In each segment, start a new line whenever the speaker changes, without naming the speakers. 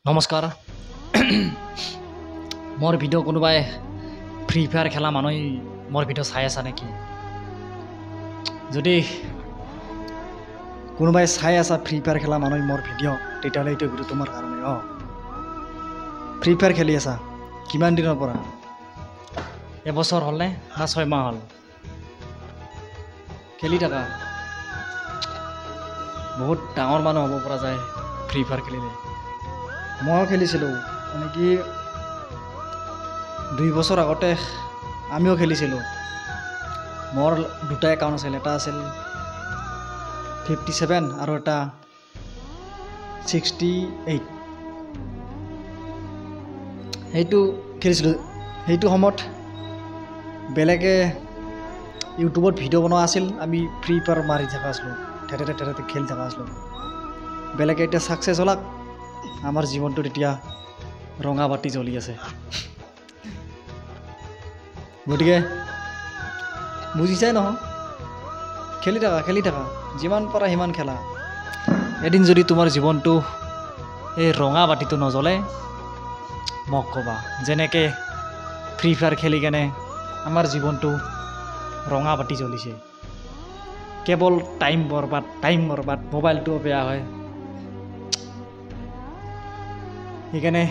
নমস্কাৰ মোৰ ভিডিঅ' কোনোবাই ফ্ৰী ফায়াৰ খেলা মানুহ মোৰ ভিডিঅ' চাই আছা নেকি যদি কোনোবাই চাই আছা ফ্ৰী ফায়াৰ খেলা মানুহ মোৰ ভিডিঅ' তেতিয়াহ'লে এইটো ভিডিঅ' তোমাৰ কাৰণে ফ্ৰী ফায়াৰ খেলি আছা কিমান দিনৰ পৰা এবছৰ হ'লনে না 6 মাহ হ'ল খেলি থাকা বহুত ডাঙৰ মানুহ হ'ব পৰা যায় ফ্ৰী ফায়াৰ খেলিলে ময়ো খেলিছিলোঁ মানে কি 2 বছৰ আগতে আমিও খেলিছিলোঁ মোৰ দুটা একাউণ্ট আছিল এটা আছিল 57 আৰু এটা 68 সেইটো খেলিছিলোঁ সেইটো সময়ত বেলেগে ইউটিউবত ভিডিঅ' বনোৱা আছিল আমি ফ্ৰী ফায়াৰ মাৰি থকা আছিলোঁ ঠেতে খেলি থকা আছিলোঁ বেলেগে এতিয়া ছাকচেছ হ'লাক আমাৰ জীৱনটোত এতিয়া ৰঙা বাতি জ্বলি আছে গতিকে বুজিছাই নহয় খেলি থাকা যিমান পাৰা সিমান খেলা এদিন যদি তোমাৰ জীৱনটো এই ৰঙা বাতিটো নজ্বলে মোক ক'বা যেনেকৈ ফ্ৰী ফায়াৰ খেলি কেনে আমাৰ জীৱনটো ৰঙা বাতি জ্বলিছে কেৱল টাইম বৰবাদ মোবাইলটোও বেয়া হয় সেইকাৰণে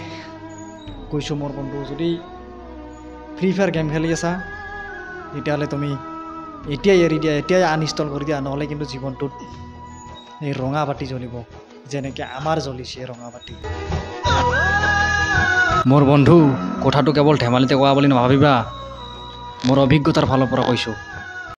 কৈছোঁ মোৰ বন্ধু যদি ফ্ৰী ফায়াৰ গেম খেলি আছা তেতিয়াহ'লে তুমি এতিয়াই এৰি দিয়া এতিয়াই আনইনষ্টল কৰি দিয়া নহ'লে কিন্তু জীৱনটোত এই ৰঙা বাতি জ্বলিব যেনেকৈ আমাৰ জ্বলিছে ৰঙা বাতি মোৰ বন্ধু কথাটো কেৱল ধেমালিতে কোৱা বুলি নাভাবিবা মোৰ অভিজ্ঞতাৰ ফালৰ পৰা কৈছোঁ